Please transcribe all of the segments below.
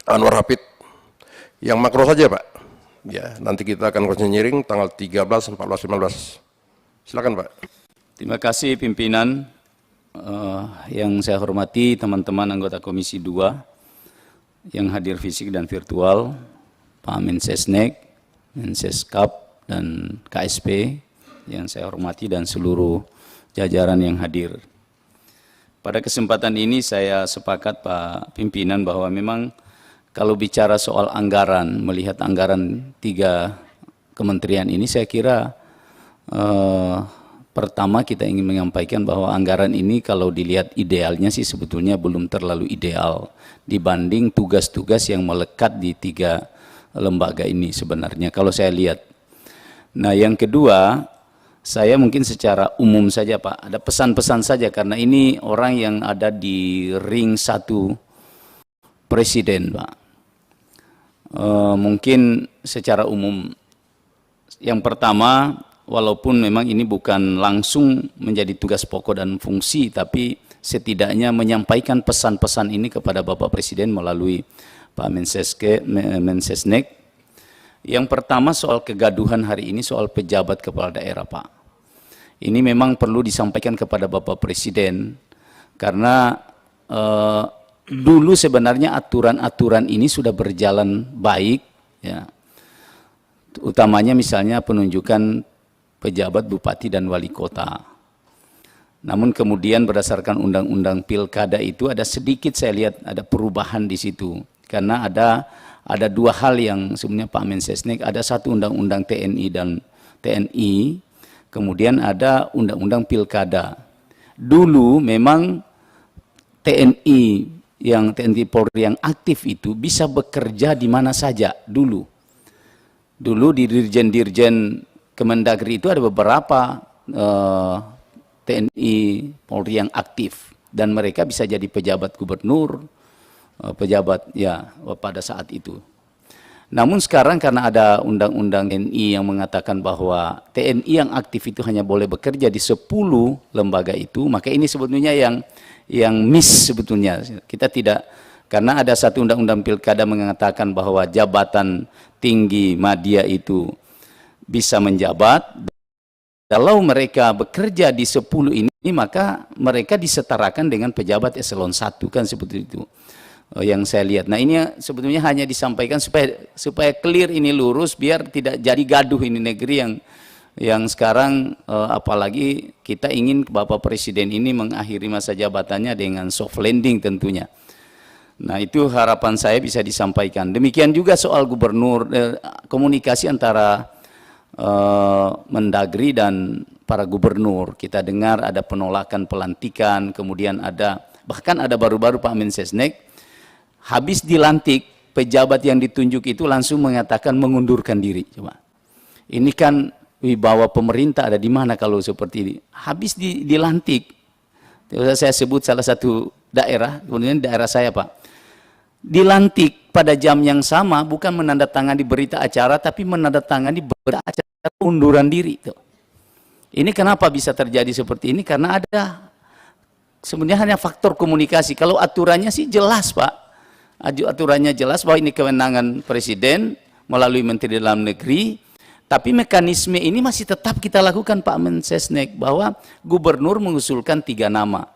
Anwar Hafid. Yang makro saja Pak. Ya, nanti kita akan konsenering tanggal 13, 14, 15. Silakan Pak. Terima kasih pimpinan. Yang saya hormati teman-teman anggota Komisi 2 yang hadir fisik dan virtual, Pak Mensesnek, Menseskap, dan KSP yang saya hormati dan seluruh jajaran yang hadir. Pada kesempatan ini saya sepakat Pak Pimpinan bahwa memang kalau bicara soal anggaran, melihat anggaran 3 kementerian ini, saya kira pertama kita ingin menyampaikan bahwa anggaran ini kalau dilihat idealnya sih sebetulnya belum terlalu ideal dibanding tugas-tugas yang melekat di 3 lembaga ini sebenarnya kalau saya lihat. Nah yang kedua, saya mungkin secara umum saja Pak, ada pesan-pesan saja karena ini orang yang ada di ring 1 Presiden Pak. Mungkin secara umum, yang pertama, walaupun memang ini bukan langsung menjadi tugas pokok dan fungsi, tapi setidaknya menyampaikan pesan-pesan ini kepada Bapak Presiden melalui Pak Mensesnek. Yang pertama soal kegaduhan hari ini soal pejabat kepala daerah Pak. Ini memang perlu disampaikan kepada Bapak Presiden karena dulu sebenarnya aturan-aturan ini sudah berjalan baik, ya. Utamanya misalnya penunjukan pejabat bupati dan wali kota. Namun kemudian berdasarkan undang-undang pilkada itu ada sedikit saya lihat ada perubahan di situ. Karena ada 2 hal yang sebenarnya Pak Mensesnek, ada satu undang-undang TNI dan TNI, kemudian ada undang-undang pilkada. Dulu memang TNI Polri yang aktif itu bisa bekerja di mana saja dulu. Dulu di dirjen-dirjen Kemendagri itu ada beberapa TNI Polri yang aktif dan mereka bisa jadi pejabat gubernur, pejabat ya pada saat itu. Namun sekarang karena ada undang-undang TNI yang mengatakan bahwa TNI yang aktif itu hanya boleh bekerja di 10 lembaga itu, maka ini sebetulnya yang miss sebetulnya. Kita tidak, karena ada satu undang-undang pilkada mengatakan bahwa jabatan tinggi media itu bisa menjabat. Kalau mereka bekerja di 10 ini, maka mereka disetarakan dengan pejabat eselon 1 kan seperti itu yang saya lihat. Nah ini sebetulnya hanya disampaikan supaya clear ini lurus biar tidak jadi gaduh ini negeri yang sekarang apalagi kita ingin Bapak Presiden ini mengakhiri masa jabatannya dengan soft landing tentunya. Nah itu harapan saya bisa disampaikan. Demikian juga soal gubernur, komunikasi antara Mendagri dan para gubernur. Kita dengar ada penolakan pelantikan, kemudian bahkan ada baru-baru Pak Mensesnek habis dilantik, pejabat yang ditunjuk itu langsung mengatakan mengundurkan diri. Coba, ini kan wibawa pemerintah ada di mana kalau seperti ini? Habis dilantik, saya sebut salah satu daerah, kemudian daerah saya Pak, dilantik pada jam yang sama bukan menandatangani berita acara, tapi menandatangani berita acara unduran diri. Ini kenapa bisa terjadi seperti ini? Karena ada sebenarnya hanya faktor komunikasi. Kalau aturannya sih jelas Pak, aturannya jelas bahwa ini kewenangan Presiden melalui Menteri Dalam Negeri, tapi mekanisme ini masih tetap kita lakukan Pak Mensesnek, bahwa gubernur mengusulkan 3 nama.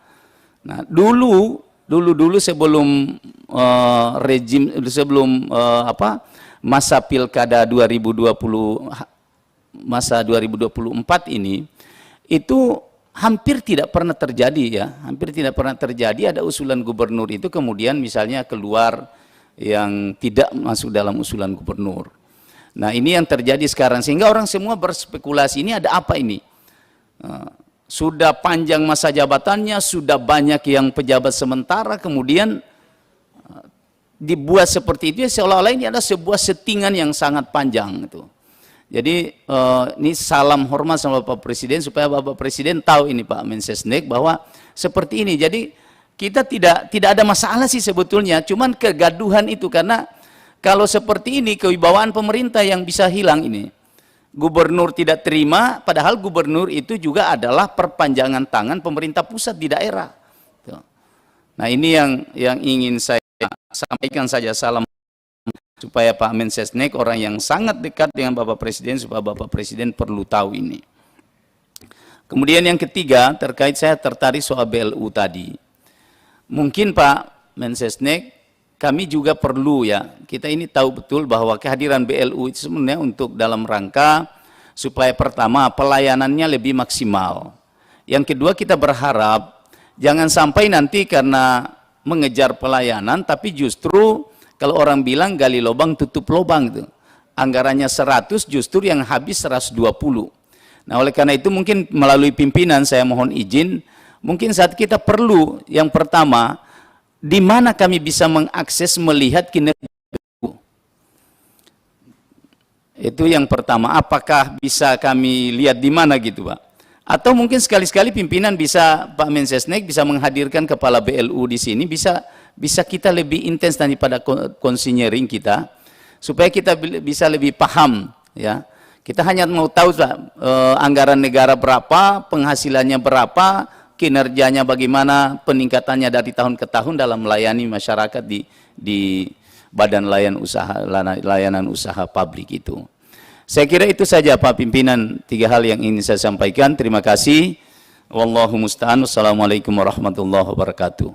Nah dulu sebelum masa pilkada 2024 ini, itu hampir tidak pernah terjadi ya, hampir tidak pernah terjadi ada usulan gubernur itu kemudian misalnya keluar yang tidak masuk dalam usulan gubernur. Nah ini yang terjadi sekarang sehingga orang semua berspekulasi ini ada apa ini? Sudah panjang masa jabatannya, sudah banyak yang pejabat sementara, kemudian dibuat seperti itu, seolah-olah ini adalah sebuah settingan yang sangat panjang. Gitu. Jadi ini salam hormat sama Bapak Presiden, supaya Bapak Presiden tahu ini Pak Mensesnek, bahwa seperti ini. Jadi kita tidak ada masalah sih sebetulnya, cuman kegaduhan itu, karena kalau seperti ini kewibawaan pemerintah yang bisa hilang ini. Gubernur tidak terima, padahal gubernur itu juga adalah perpanjangan tangan pemerintah pusat di daerah. Nah ini yang ingin saya sampaikan saja, salam supaya Pak Mensesnek orang yang sangat dekat dengan Bapak Presiden, supaya Bapak Presiden perlu tahu ini. Kemudian yang ketiga, terkait saya tertarik soal BLU tadi. Mungkin Pak Mensesnek, kami juga perlu ya, kita ini tahu betul bahwa kehadiran BLU itu sebenarnya untuk dalam rangka supaya pertama pelayanannya lebih maksimal. Yang kedua kita berharap jangan sampai nanti karena mengejar pelayanan tapi justru kalau orang bilang gali lubang tutup lubang itu. Anggarannya 100 justru yang habis 120. Nah oleh karena itu mungkin melalui pimpinan saya mohon izin, mungkin saat kita perlu yang pertama di mana kami bisa mengakses melihat kinerja BLU. Itu yang pertama, apakah bisa kami lihat di mana gitu Pak? Atau mungkin sekali-sekali pimpinan bisa, Pak Mensesnek bisa menghadirkan kepala BLU di sini, bisa kita lebih intens daripada konsinyering kita, supaya kita bisa lebih paham ya. Kita hanya mau tahu anggaran negara berapa, penghasilannya berapa, kinerjanya bagaimana, peningkatannya dari tahun ke tahun dalam melayani masyarakat di badan layanan usaha publik itu. Saya kira itu saja Pak Pimpinan, 3 hal yang ingin saya sampaikan. Terima kasih. Wallahu musta'an. Wassalamualaikum warahmatullahi wabarakatuh.